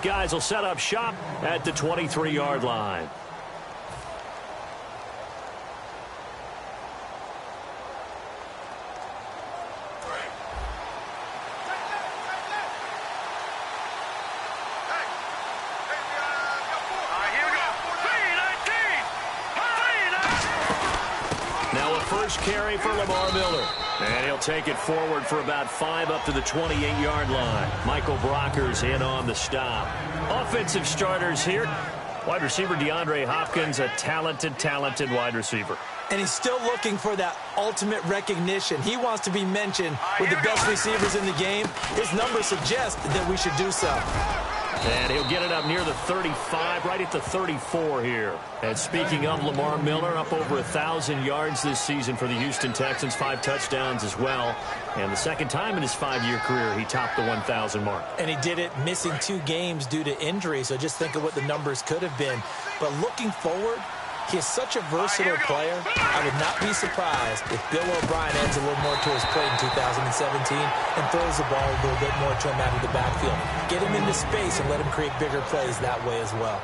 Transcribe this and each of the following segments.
These guys will set up shop at the 23-yard line. Now a first carry for Lamar Miller. And he'll take it forward for about 5 up to the 28-yard line. Michael Brocker's in on the stop. Offensive starters here. Wide receiver DeAndre Hopkins, a talented wide receiver. And he's still looking for that ultimate recognition. He wants to be mentioned with the best receivers in the game. His numbers suggest that we should do so. And he'll get it up near the 35, right at the 34 here. And speaking of Lamar Miller, up over 1,000 yards this season for the Houston Texans, 5 touchdowns as well. And the second time in his 5-year career, he topped the 1,000 mark. And he did it missing 2 games due to injury, so just think of what the numbers could have been. But looking forward, he is such a versatile player. I would not be surprised if Bill O'Brien adds a little more to his plate in 2017 and throws the ball a little bit more to him out of the backfield. Get him into space and let him create bigger plays that way as well.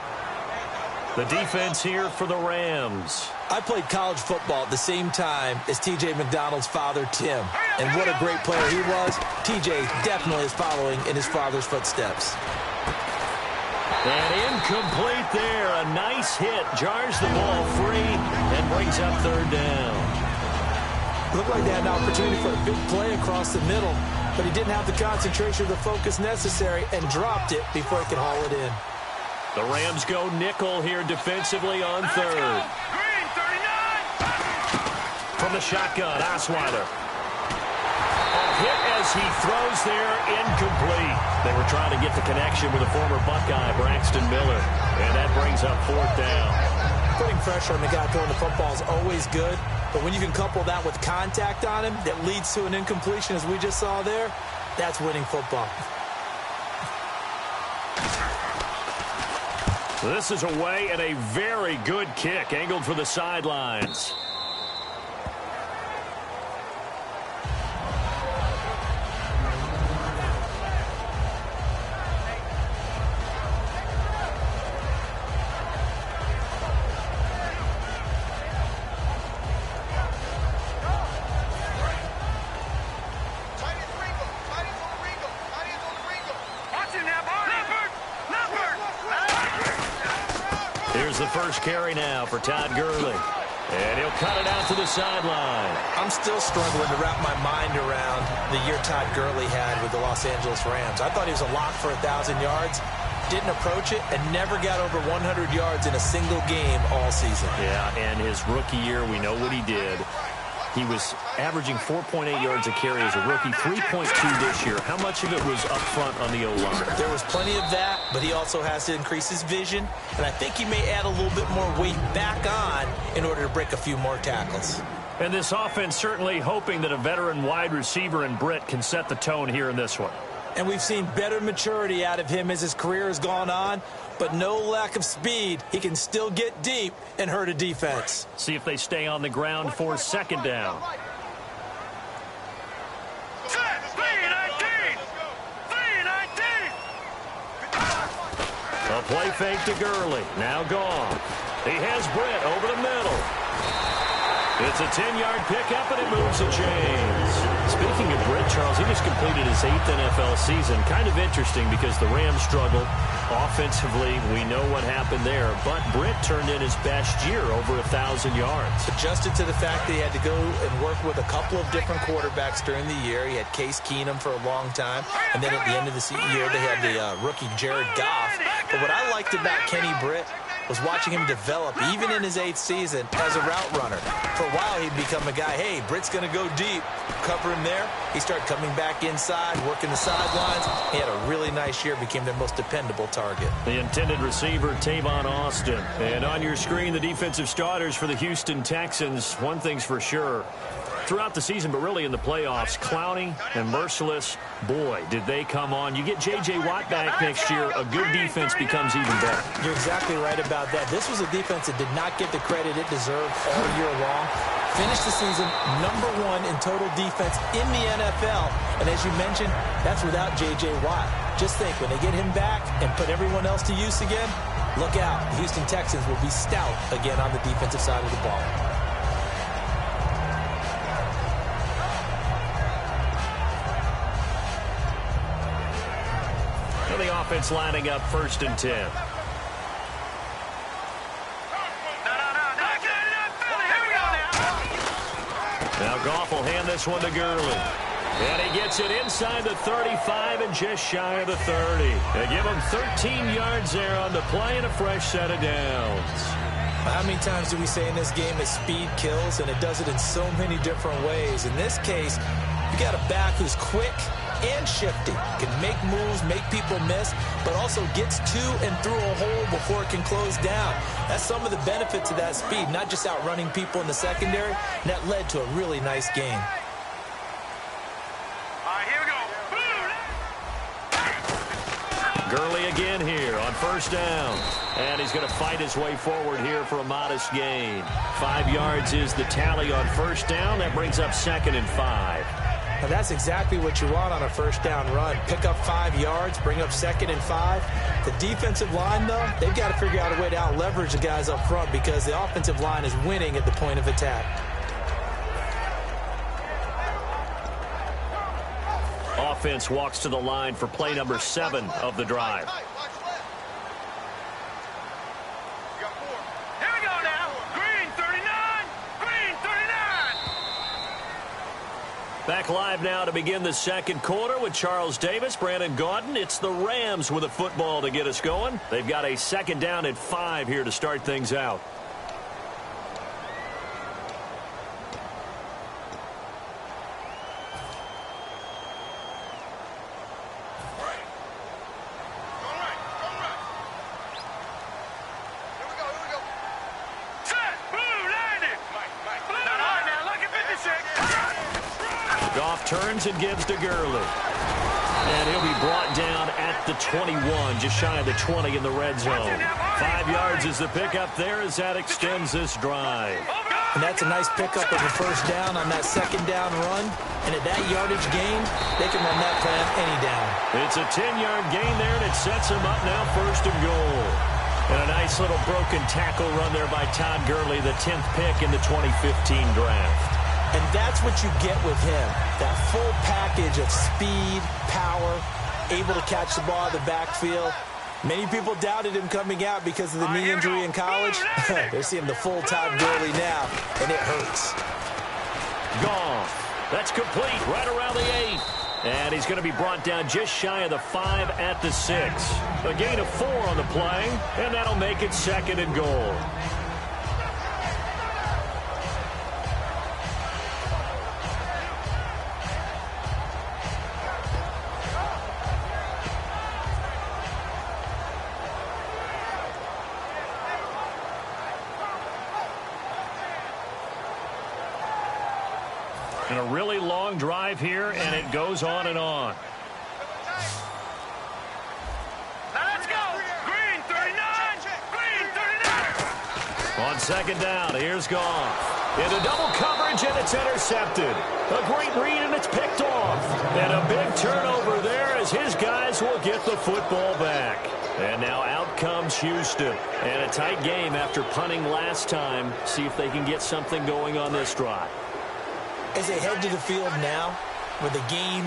The defense here for the Rams. I played college football at the same time as T.J. McDonald's father, Tim. And what a great player he was. T.J. definitely is following in his father's footsteps. And incomplete there. A nice hit. Jars the ball free and brings up 3rd down. Looked like they had an opportunity for a big play across the middle, but he didn't have the concentration or the focus necessary and dropped it before he could haul it in. The Rams go nickel here defensively on 3rd. From the shotgun, Osweiler. Hit as he throws there, incomplete. They were trying to get the connection with a former Buckeye, Braxton Miller, and that brings up 4th down. Putting pressure on the guy throwing the football is always good, but when you can couple that with contact on him that leads to an incompletion, as we just saw there, that's winning football. This is away and a very good kick, angled for the sidelines. Here's the first carry now for Todd Gurley. And he'll cut it out to the sideline. I'm still struggling to wrap my mind around the year Todd Gurley had with the Los Angeles Rams. I thought he was a lock for 1,000 yards. Didn't approach it and never got over 100 yards in a single game all season. Yeah, and his rookie year, we know what he did. He was averaging 4.8 yards a carry as a rookie, 3.2 this year. How much of it was up front on the O-line? There was plenty of that, but he also has to increase his vision. And I think he may add a little bit more weight back on in order to break a few more tackles. And this offense certainly hoping that a veteran wide receiver in Britt can set the tone here in this one. And we've seen better maturity out of him as his career has gone on, but no lack of speed. He can still get deep and hurt a defense. See if they stay on the ground for 2nd down. A play fake to Gurley. Now gone. He has Britt over the middle. It's a 10-yard pickup, and it moves the chains. Speaking of Britt, Charles, he just completed his 8th NFL season. Kind of interesting because the Rams struggled offensively. We know what happened there. But Britt turned in his best year, over 1,000 yards. Adjusted to the fact that he had to go and work with a couple of different quarterbacks during the year. He had Case Keenum for a long time. And then at the end of the year, they had the rookie Jared Goff. But what I liked about Kenny Britt was watching him develop, even in his 8th season, as a route runner. For a while, he'd become a guy, hey, Britt's going to go deep. Cover him there. He started coming back inside, working the sidelines. He had a really nice year, became their most dependable target. The intended receiver, Tavon Austin. And on your screen, the defensive starters for the Houston Texans. One thing's for sure. Throughout the season, but really in the playoffs, Clowney and Merciless, boy, did they come on. You get J.J. Watt back next year, a good defense becomes even better. You're exactly right about that. This was a defense that did not get the credit it deserved all year long. Finished the season #1 in total defense in the NFL. And as you mentioned, that's without J.J. Watt. Just think, when they get him back and put everyone else to use again, look out. The Houston Texans will be stout again on the defensive side of the ball. And the offense lining up 1st and 10. Now Goff will hand this one to Gurley. And he gets it inside the 35 and just shy of the 30. They give him 13 yards there on the play and a fresh set of downs. How many times do we say in this game that speed kills, and it does it in so many different ways? In this case, you got a back who's quick and shifty, can make moves, make people miss, but also gets to and through a hole before it can close down. That's some of the benefits of that speed, not just outrunning people in the secondary, and that led to a really nice game. Gurley again here on 1st down. And he's going to fight his way forward here for a modest gain. 5 yards is the tally on 1st down. That brings up 2nd and 5. And that's exactly what you want on a 1st down run. Pick up 5 yards, bring up 2nd and 5. The defensive line, though, they've got to figure out a way to out-leverage the guys up front because the offensive line is winning at the point of attack. Offense walks to the line for play number 7 of the drive. Here we go now. Green 39. Green 39. Back live now to begin the 2nd quarter with Charles Davis, Brandon Gaudin. It's the Rams with a football to get us going. They've got a 2nd down and 5 here to start things out. Turns and gives to Gurley. And he'll be brought down at the 21, just shy of the 20 in the red zone. 5 yards is the pickup there as that extends this drive. And that's a nice pickup of a 1st down on that 2nd down run. And at that yardage gain, they can run that play on any down. It's a 10-yard gain there, and it sets him up now 1st and goal. And a nice little broken tackle run there by Todd Gurley, the 10th pick in the 2015 draft. And that's what you get with him, that full package of speed, power, able to catch the ball in the backfield. Many people doubted him coming out because of the knee injury in college. They're seeing the full Todd Gurley now, and it hurts. Gone. That's complete right around the 8. And he's going to be brought down just shy of the 5 at the 6. A gain of 4 on the play, and that'll make it 2nd and goal. And a really long drive here, and it goes on and on. Now let's go. Green 39. Green 39. On 2nd down, here's Goff. Into double coverage, and it's intercepted. A great read, and it's picked off. And a big turnover there as his guys will get the football back. And now out comes Houston. And a tight game after punting last time. See if they can get something going on this drive. As they head to the field now, with the game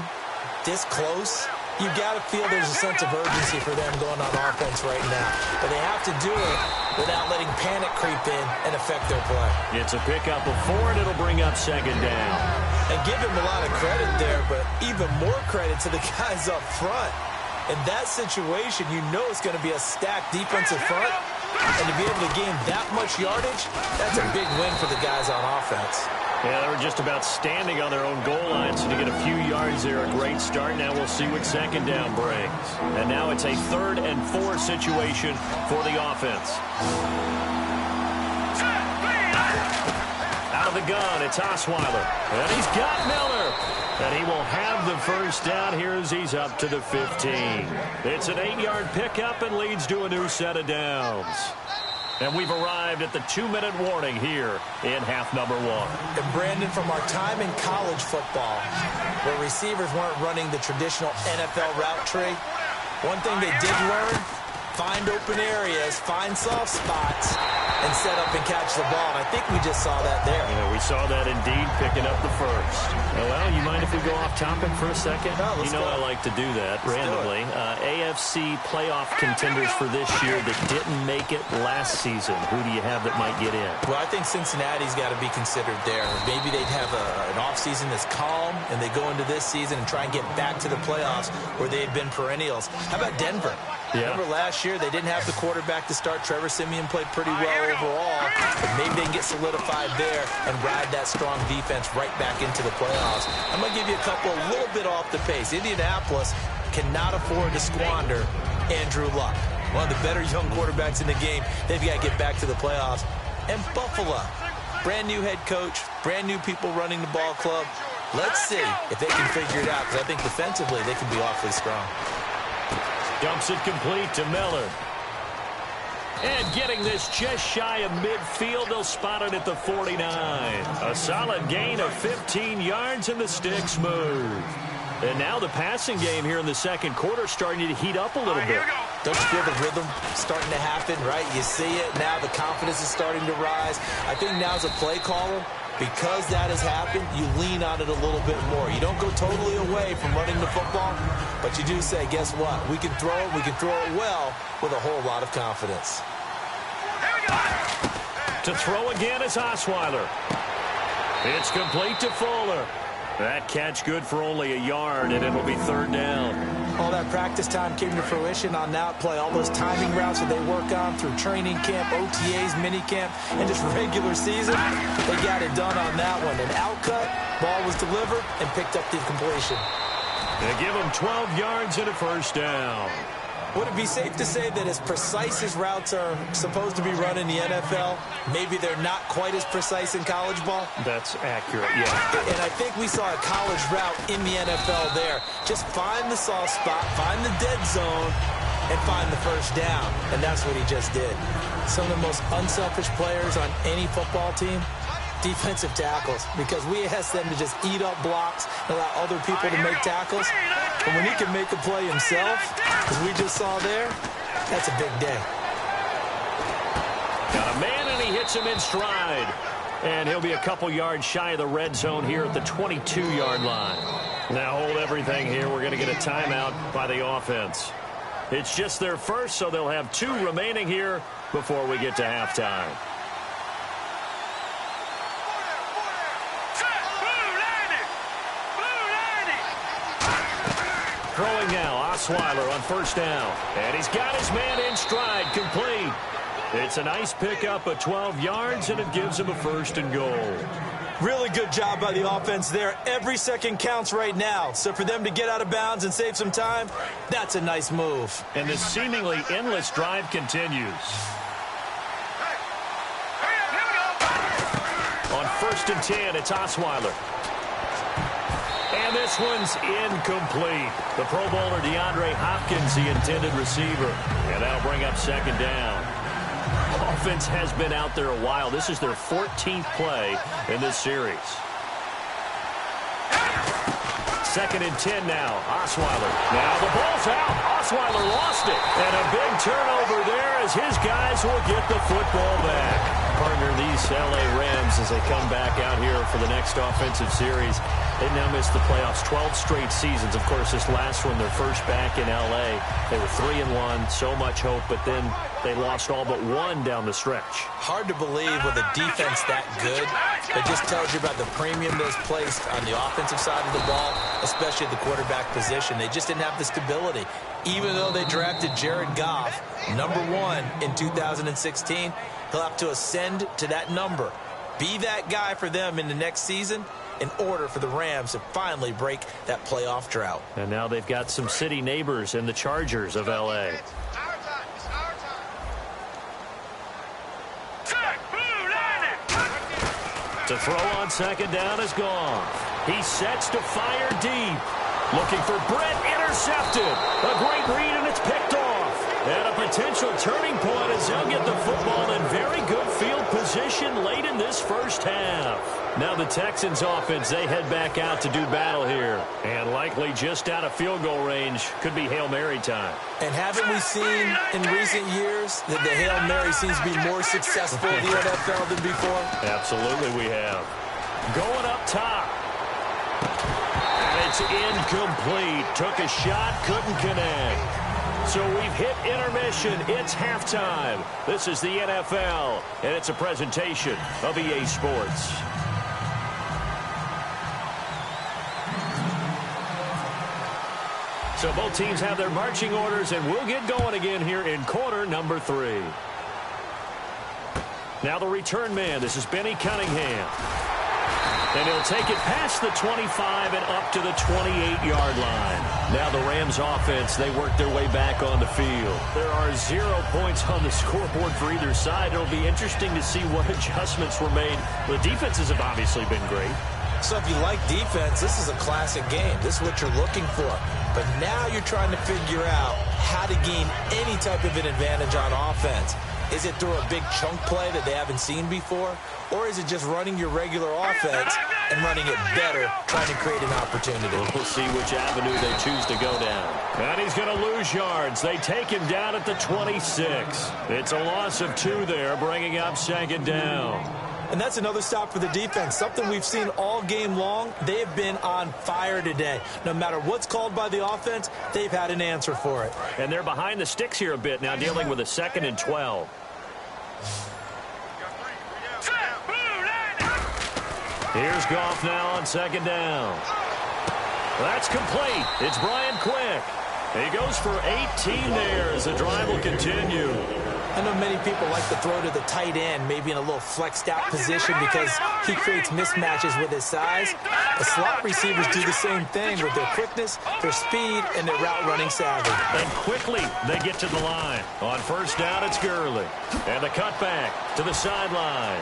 this close, you've got to feel there's a sense of urgency for them going on offense right now. But they have to do it without letting panic creep in and affect their play. It's a pickup of 4, and it'll bring up 2nd down. And give him a lot of credit there, but even more credit to the guys up front. In that situation, you know it's going to be a stacked defensive front. And to be able to gain that much yardage, that's a big win for the guys on offense. Yeah, they were just about standing on their own goal line, so to get a few yards there, a great start. Now we'll see what 2nd down brings. And now it's a 3rd and 4 situation for the offense. Out of the gun, it's Osweiler. And he's got Miller. And he will have the 1st down here as he's up to the 15. It's an 8-yard pickup and leads to a new set of downs. And we've arrived at the 2-minute warning here in half number 1. And Brandon, from our time in college football, where receivers weren't running the traditional NFL route tree, One thing they did learn, find open areas, find soft spots, and set up and catch the ball. And I think we just saw that there. Yeah, we saw that indeed, picking up the first. Well, you mind if we go off topic for a second? No, let's go. I like to do that randomly. AFC playoff contenders for this year that didn't make it last season. Who do you have that might get in? Well, I think Cincinnati's got to be considered there. Maybe they'd have an offseason that's calm, and they go into this season and try and get back to the playoffs where they had been perennials. How about Denver? Yeah. Remember last year, they didn't have the quarterback to start. Trevor Siemian played pretty well overall. But maybe they can get solidified there and ride that strong defense right back into the playoffs. I'm going to give you a couple a little bit off the pace. Indianapolis cannot afford to squander Andrew Luck, one of the better young quarterbacks in the game. They've got to get back to the playoffs. And Buffalo, brand new head coach, brand new people running the ball club. Let's see if they can figure it out, because I think defensively they can be awfully strong. Dumps it complete to Miller. And getting this just shy of midfield, they'll spot it at the 49. A solid gain of 15 yards, and the sticks move. And now the passing game here in the second quarter starting to heat up a little bit. Don't you feel the rhythm starting to happen, right? You see it. Now the confidence is starting to rise. I think now as a play caller, because that has happened, you lean on it a little bit more. You don't go totally away from running the football, but you do say, guess what? We can throw it well with a whole lot of confidence. To throw again is Osweiler. It's complete to Fuller. That catch good for only a yard, and it'll be third down. All that practice time came to fruition on that play. All those timing routes that they work on through training camp, OTAs, minicamp, and just regular season, they got it done on that one. An outcut, ball was delivered, and picked up the completion. They give them 12 yards and a first down. Would it be safe to say that as precise as routes are supposed to be run in the NFL, maybe they're not quite as precise in college ball? That's accurate, yeah. And I think we saw a college route in the NFL there. Just find the soft spot, find the dead zone, and find the first down. And that's what he just did. Some of the most unselfish players on any football team, defensive tackles, because we ask them to just eat up blocks and allow other people to make tackles. And when he can make a play himself, as we just saw there, that's a big day. Got a man, and he hits him in stride. And he'll be a couple yards shy of the red zone here at the 22-yard line. Now hold everything here. We're going to get a timeout by the offense. It's just their first, so they'll have 2 remaining here before we get to halftime. Throwing now, Osweiler on first down. And he's got his man in stride, complete. It's a nice pickup of 12 yards, and it gives him a first and goal. Really good job by the offense there. Every second counts right now. So for them to get out of bounds and save some time, that's a nice move. And this seemingly endless drive continues. On first and 10, it's Osweiler. And this one's incomplete. The Pro Bowler DeAndre Hopkins, the intended receiver. And that'll bring up second down. Offense has been out there a while. This is their 14th play in this series. Second and 10 now. Osweiler. Now the ball's out. Osweiler lost it. And a big turnover there as his guys will get the football back. Partner these LA Rams as they come back out here for the next offensive series. They now missed the playoffs 12 straight seasons. Of course, this last one, their first back in L.A. They were 3-1, so much hope, but then they lost all but one down the stretch. Hard to believe with a defense that good. It just tells you about the premium that's placed on the offensive side of the ball, especially at the quarterback position. They just didn't have the stability. Even though they drafted Jared Goff, #1 in 2016, he'll have to ascend to that number. Be that guy for them in the next season in order for the Rams to finally break that playoff drought. And now they've got some city neighbors in the Chargers of L.A. To throw on second down is gone. He sets to fire deep. Looking for Brett, intercepted. A great read, and it's picked off. And a potential turning point as they'll get the football in very good field position late in this first half. Now the Texans offense, they head back out to do battle here. And likely just out of field goal range. Could be Hail Mary time. And haven't we seen in recent years that the Hail Mary seems to be more successful in the NFL than before? Absolutely we have. Going up top. And it's incomplete. Took a shot, couldn't connect. So we've hit intermission. It's halftime. This is the NFL, and it's a presentation of EA Sports. So both teams have their marching orders, and we'll get going again here in quarter number 3. Now the return man. This is Benny Cunningham. And he'll take it past the 25 and up to the 28-yard line. Now the Rams offense, they work their way back on the field. There are 0 points on the scoreboard for either side. It'll be interesting to see what adjustments were made. The defenses have obviously been great. So if you like defense, this is a classic game. This is what you're looking for. But now you're trying to figure out how to gain any type of an advantage on offense. Is it through a big chunk play that they haven't seen before? Or is it just running your regular offense and running it better, trying to create an opportunity? We'll see which avenue they choose to go down. And he's going to lose yards. They take him down at the 26. It's a loss of 2 there, bringing up second down. And that's another stop for the defense, something we've seen all game long. They have been on fire today. No matter what's called by the offense, they've had an answer for it. And they're behind the sticks here a bit now, dealing with a 2nd and 12. Here's Goff now on second down. That's complete. It's Brian Quick. He goes for 18 there as the drive will continue. I know many people like to throw to the tight end, maybe in a little flexed out position because he creates mismatches with his size. The slot receivers do the same thing with their quickness, their speed, and their route running savvy. And quickly they get to the line. On first down, it's Gurley. And the cutback to the sideline.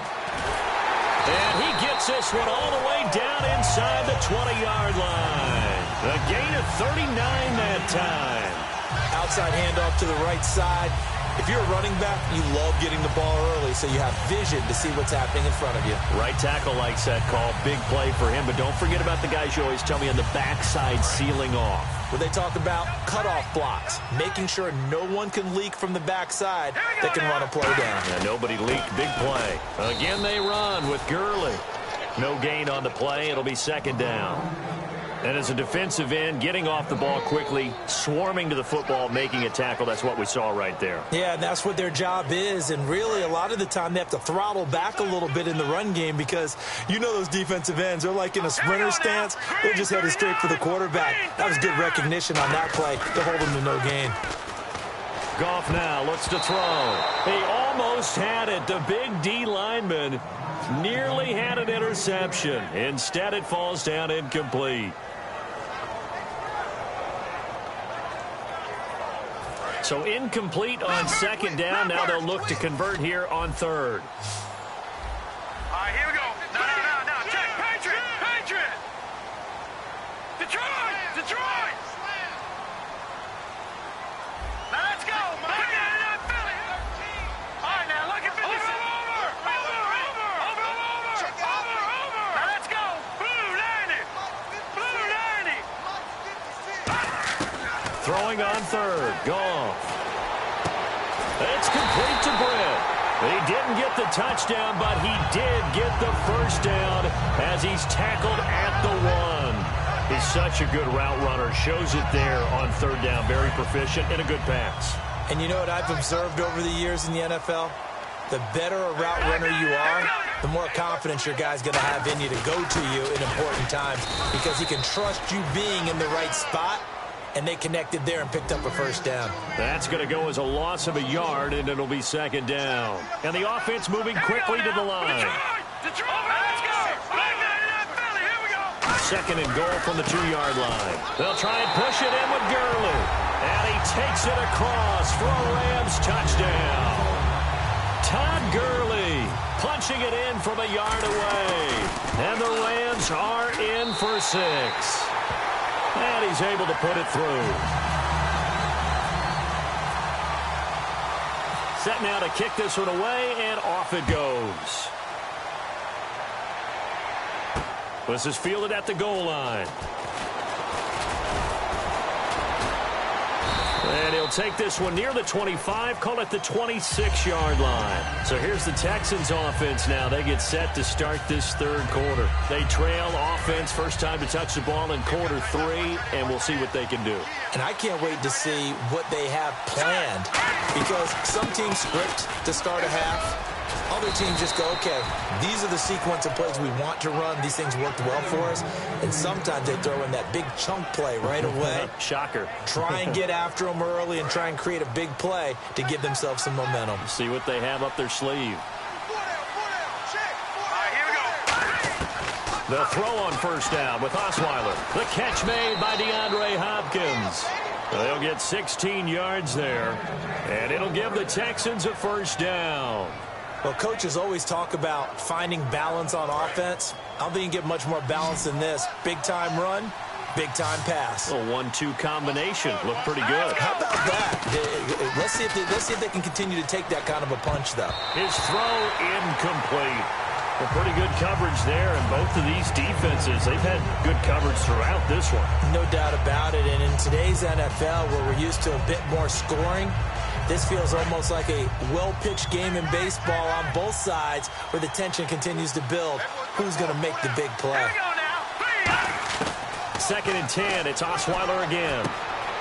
And he gets this one all the way down inside the 20-yard line. A gain of 39 that time. Outside handoff to the right side. If you're a running back, you love getting the ball early so you have vision to see what's happening in front of you. Right tackle likes that call. Big play for him. But don't forget about the guys you always tell me on the backside sealing off. Where they talk about cutoff blocks, making sure no one can leak from the backside that can run a play down. Yeah, nobody leaked. Big play. Again, they run with Gurley. No gain on the play. It'll be second down. And as a defensive end, getting off the ball quickly, swarming to the football, making a tackle, that's what we saw right there. Yeah, and that's what their job is. And really, a lot of the time, they have to throttle back a little bit in the run game because you know those defensive ends, they're like in a sprinter stance. They're just headed straight for the quarterback. That was good recognition on that play to hold them to no gain. Goff now looks to throw. He almost had it. The big D lineman nearly had an interception. Instead, it falls down incomplete. So incomplete on second down. Now they'll look to convert here on third. All right, here we go. No. Check. Patriot. Detroit. Now let's go. All right, now look at 56. Over. Now let's go. Blue 90. Throwing on third. Goff. It's complete to Britt. He didn't get the touchdown, but he did get the first down as he's tackled at the 1. He's such a good route runner. Shows it there on third down. Very proficient and a good pass. And you know what I've observed over the years in the NFL? The better a route runner you are, the more confidence your guy's going to have in you to go to you in important times because he can trust you being in the right spot. And they connected there and picked up a first down. That's going to go as a loss of a yard, and it'll be second down. And the offense moving quickly to the line. Detroit, let's go. Here we go. Second and goal from the 2-yard line. They'll try and push it in with Gurley. And he takes it across for a Rams touchdown. Todd Gurley punching it in from a yard away. And the Rams are in for 6. And he's able to put it through. set now to kick this one away, and off it goes. This is fielded at the goal line. And he'll take this one near the 25, call it the 26-yard line. So here's the Texans offense now. They get set to start this third quarter. They trail offense, first time to touch the ball in quarter 3, and we'll see what they can do. And I can't wait to see what they have planned, because some teams script to start a half. Other teams just go, okay, these are the sequence of plays we want to run. These things worked well for us. And sometimes they throw in that big chunk play right away. Shocker. Try and get after them early and try and create a big play to give themselves some momentum. See what they have up their sleeve. The throw on first down with Osweiler. The catch made by DeAndre Hopkins. They'll get 16 yards there, and it'll give the Texans a first down. Well, coaches always talk about finding balance on offense. I don't think you can get much more balance than this. Big-time run, big-time pass. A 1-2 combination. Looked pretty good. How about that? Let's see if they can continue to take that kind of a punch, though. His throw incomplete. Well, pretty good coverage there, and both of these defenses, they've had good coverage throughout this one. No doubt about it, and in today's NFL, where we're used to a bit more scoring, this feels almost like a well-pitched game in baseball on both sides where the tension continues to build. Who's going to make the big play? 2nd and 10, it's Osweiler again.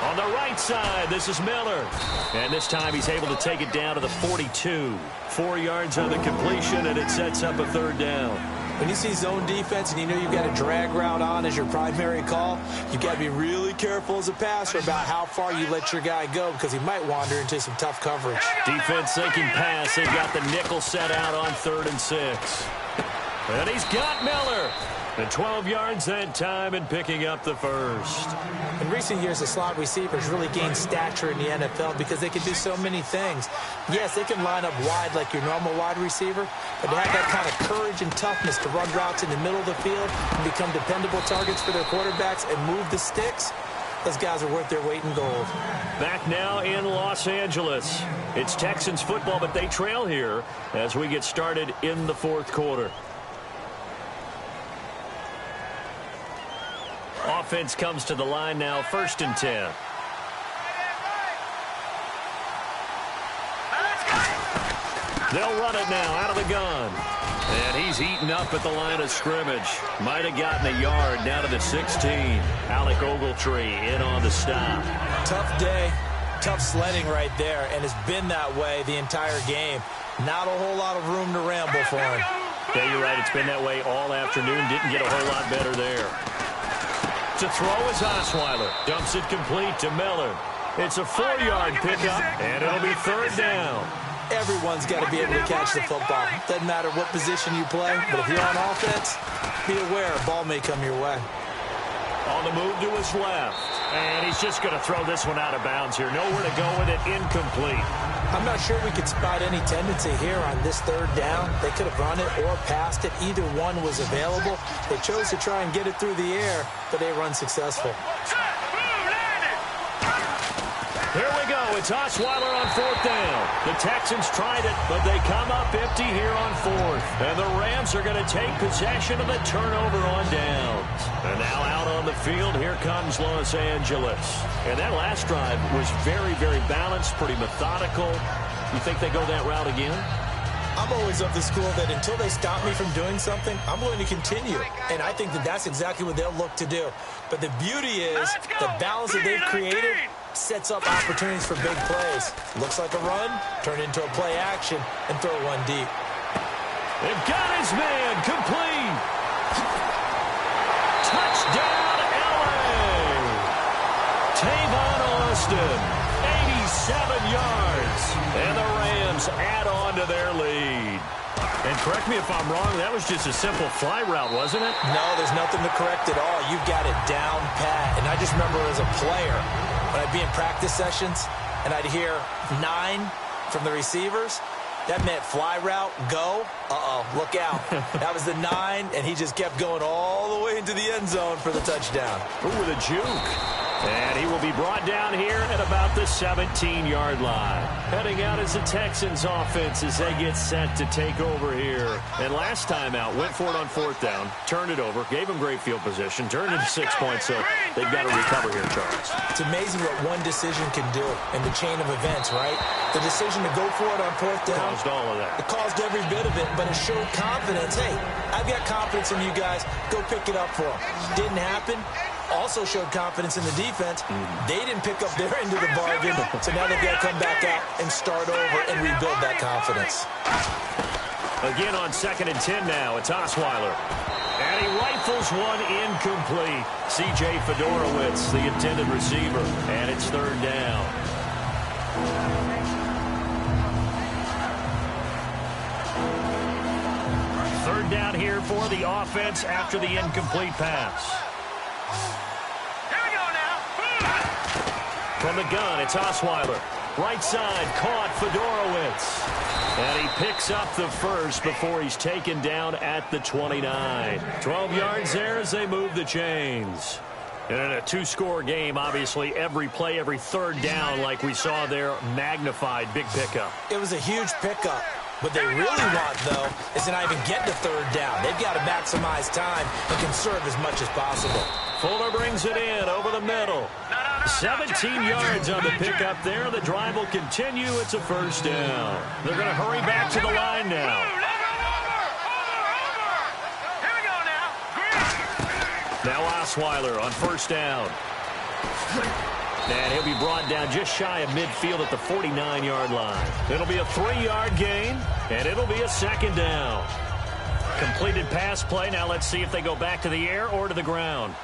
On the right side, this is Miller. And this time he's able to take it down to the 42. 4 yards on the completion, and it sets up a third down. When you see zone defense and you know you've got a drag route on as your primary call, you've got to be really careful as a passer about how far you let your guy go, because he might wander into some tough coverage. Defense thinking pass. They've got the nickel set out on 3rd and 6. And he's got Miller. And 12 yards that time and picking up the first. In recent years, the slot receivers really gained stature in the NFL because they can do so many things. Yes, they can line up wide like your normal wide receiver, but they have that kind of courage and toughness to run routes in the middle of the field and become dependable targets for their quarterbacks and move the sticks. Those guys are worth their weight in gold. Back now in Los Angeles. It's Texans football, but they trail here as we get started in the fourth quarter. Offense comes to the line now, 1st and 10. They'll run it now out of the gun. And he's eaten up at the line of scrimmage. Might have gotten a yard down to the 16. Alec Ogletree in on the stop. Tough day, tough sledding right there, and it's been that way the entire game. Not a whole lot of room to ramble for him. Yeah, you're right. It's been that way all afternoon. Didn't get a whole lot better there. To throw is Osweiler. Dumps it complete to Miller. It's a 4-yard pickup, and it'll be 3rd down. Everyone's got to be able to catch the football. Doesn't matter what position you play, but if you're on offense, be aware a ball may come your way. On the move to his left. And he's just going to throw this one out of bounds here. Nowhere to go with it. Incomplete. I'm not sure we could spot any tendency here on this 3rd down. They could have run it or passed it. Either one was available. They chose to try and get it through the air, but they run successful. Here we go. It's Osweiler on 4th down. The Texans tried it, but they come up empty here on 4th. And the Rams are going to take possession of the turnover on downs. And now out on the field, here comes Los Angeles. And that last drive was very, very balanced, pretty methodical. You think they go that route again? I'm always of the school that until they stop me from doing something, I'm going to continue. And I think that that's exactly what they'll look to do. But the beauty is the balance that they've created sets up opportunities for big plays. Looks like a run, turn into a play action, and throw one deep. They've got his man complete. Touchdown, LA. Tavon Austin, 87 yards. And the Rams add on to their lead. And correct me if I'm wrong, that was just a simple fly route, wasn't it? No, there's nothing to correct at all. You've got it down pat. And I just remember as a player, when I'd be in practice sessions and I'd hear 9 from the receivers, that meant fly route, go, look out. That was the 9, and he just kept going all the way into the end zone for the touchdown. Ooh, with a juke. And he will be brought down here at about the 17-yard line. Heading out is the Texans offense as they get set to take over here. And last time out, went for it on 4th down, turned it over, gave him great field position, turned into 6 points, so they've got to recover here, Charles. It's amazing what one decision can do in the chain of events, right? The decision to go for it on 4th down. Caused all of that. It caused every bit of it, but it showed confidence. Hey, I've got confidence in you guys. Go pick it up for them. Didn't happen. Also showed confidence in the defense. They didn't pick up their end of the bargain, so now they've got to come back out and start over and rebuild that confidence. Again on 2nd and 10 now. It's Osweiler. And he rifles one incomplete. C.J. Fedorowicz, the intended receiver. And it's 3rd down. Third down here for the offense after the incomplete pass. From the gun, it's Osweiler. Right side, caught Fedorowicz. And he picks up the first before he's taken down at the 29. 12 yards there as they move the chains. And in a 2-score game, obviously, every play, every 3rd down, like we saw there, magnified, big pickup. It was a huge pickup. What they really want, though, is to not even get to 3rd down. They've got to maximize time and conserve as much as possible. Fuller brings it in over the middle. 17 yards on the pickup there. The drive will continue. It's a 1st down. They're going to hurry back to the line now. Now Osweiler on 1st down. And he'll be brought down just shy of midfield at the 49-yard line. It'll be a 3-yard gain, and it'll be a 2nd down. Completed pass play. Now let's see if they go back to the air or to the ground.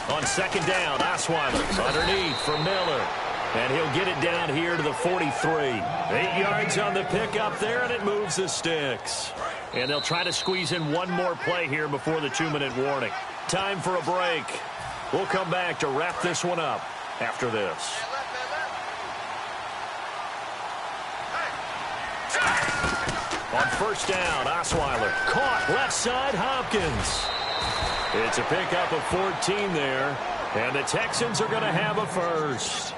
On 2nd down, Osweiler underneath for Miller. And he'll get it down here to the 43. 8 yards on the pickup there, and it moves the sticks. And they'll try to squeeze in one more play here before the 2-minute warning. Time for a break. We'll come back to wrap this one up after this. On 1st down, Osweiler caught left side, Hopkins. It's a pickup of 14 there, and the Texans are going to have a first.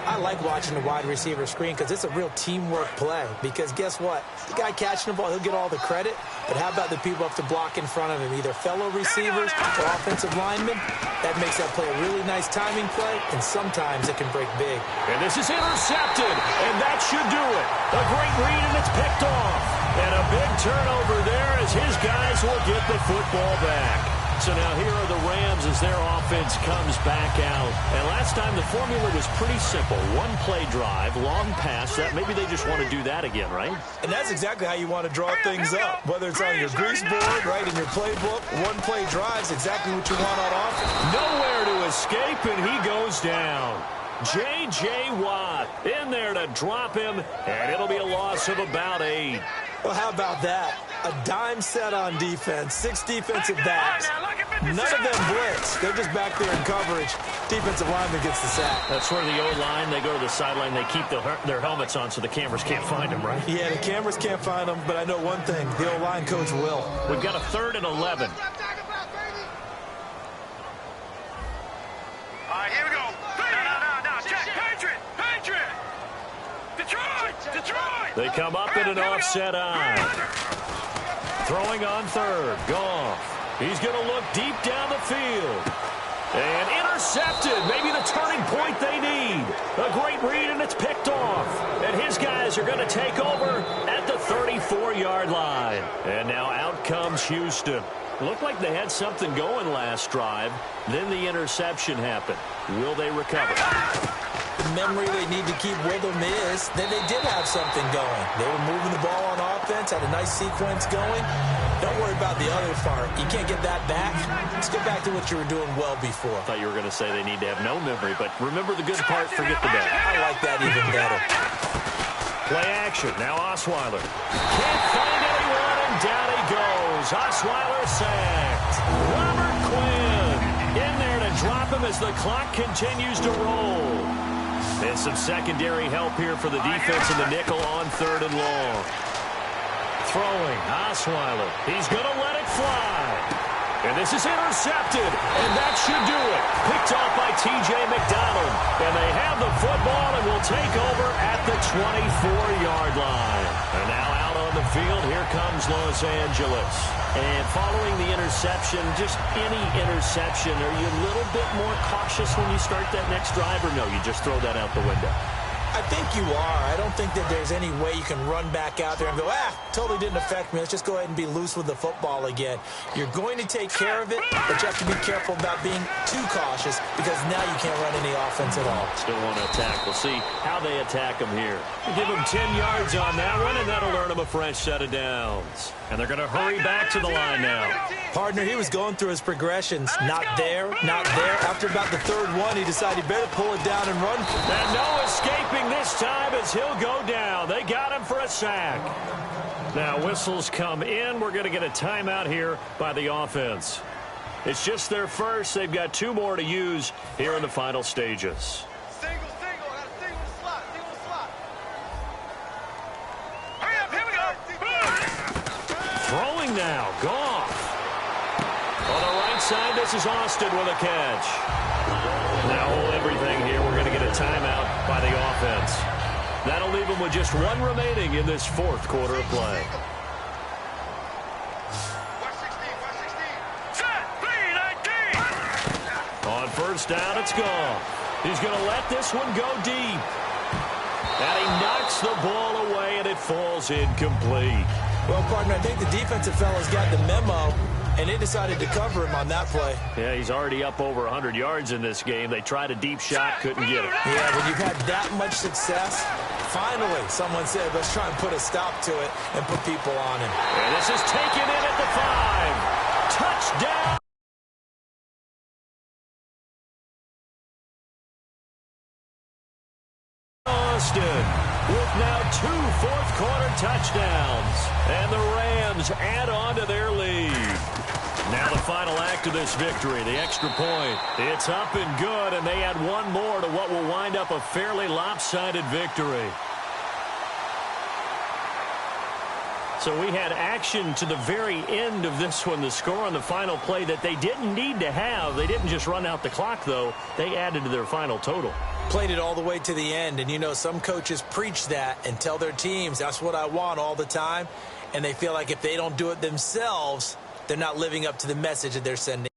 I like watching the wide receiver screen because it's a real teamwork play. Because guess what? The guy catching the ball, he'll get all the credit. But how about the people up to block in front of him, either fellow receivers or offensive linemen? That makes that play a really nice timing play, and sometimes it can break big. And this is intercepted, and that should do it. A great read, and it's picked off. And a big turnover there as his guys will get the football back. So now here are the Rams as their offense comes back out. And last time the formula was pretty simple. One play drive, long pass. That maybe they just want to do that again, right? And that's exactly how you want to draw things up. Whether it's on your grease board, right, in your playbook, one play drive's exactly what you want on offense. Nowhere to escape, and he goes down. J.J. Watt in there to drop him, and it'll be a loss of about 8. Well, how about that? A dime set on defense, 6 defensive backs. None of them blitz. They're just back there in coverage. Defensive lineman gets the sack. That's where the O-line, they go to the sideline, they keep their helmets on so the cameras can't find them, right? Yeah, the cameras can't find them, but I know one thing. The O-line coach will. We've got a 3rd and 11. All right, here we go. No. Check. Patriot. Detroit. They come up in an offset eye. Throwing on 3rd. Goff. He's going to look deep down the field. And intercepted. Maybe the turning point they need. A great read, and it's picked off. And his guys are going to take over at the 34-yard line. And now out comes Houston. Looked like they had something going last drive. Then the interception happened. Will they recover? The memory they need to keep with them is that they did have something going. They were moving the ball on offense, had a nice sequence going. Don't worry about the other part. You can't get that back. Let's get back to what you were doing well before. I thought you were going to say they need to have no memory, but remember the good part, forget the bad. I like that even better. Play action. Now Osweiler. Can't find anyone, and down he goes. Osweiler sacked. Robert Quinn in there to drop him as the clock continues to roll. And some secondary help here for the defense in the nickel on 3rd and long. Throwing, Osweiler. He's going to let it fly. And this is intercepted, and that should do it. Picked off by T.J. McDonald. And they have the football and will take over at the 24-yard line. And now out on the field, here comes Los Angeles. And following the interception, just any interception, are you a little bit more cautious when you start that next drive, or no, you just throw that out the window? I think you are. I don't think that there's any way you can run back out there and go, totally didn't affect me. Let's just go ahead and be loose with the football again. You're going to take care of it, but you have to be careful about being too cautious because now you can't run any offense at all. Still want to attack. We'll see how they attack them here. Give them 10 yards on that one, and that'll earn them a fresh set of downs. And they're going to hurry back to the line now. Partner, he was going through his progressions. Not there, not there. After about the third one, he decided he better pull it down and run. And no escaping this time as he'll go down. They got him for a sack. Now whistles come in. We're going to get a timeout here by the offense. It's just their first. They've got 2 more to use here in the final stages. Single, slot. Hurry up, here we go. Throwing now, Goff. On the right side, this is Austin with a catch. Now hold everything here. We're going to get a timeout by the offense. That'll leave them with just 1 remaining in this 4th quarter of play. On first down, it's Goff. He's going to let this one go deep. And he knocks the ball away, and it falls incomplete. Well, partner, I think the defensive fellas got the memo, and they decided to cover him on that play. Yeah, he's already up over 100 yards in this game. They tried a deep shot, couldn't get it. Yeah, when you've had that much success, finally someone said, let's try and put a stop to it and put people on him. And this is taken in at the 5. Touchdown. Austin with now 2 fourth-quarter touchdowns. And the Rams add on to their lead. Now the final act of this victory, the extra point. It's up and good, and they add 1 more to what will wind up a fairly lopsided victory. So we had action to the very end of this one, the score on the final play that they didn't need to have. They didn't just run out the clock, though. They added to their final total. Played it all the way to the end, and you know some coaches preach that and tell their teams, that's what I want all the time, and they feel like if they don't do it themselves, they're not living up to the message that they're sending.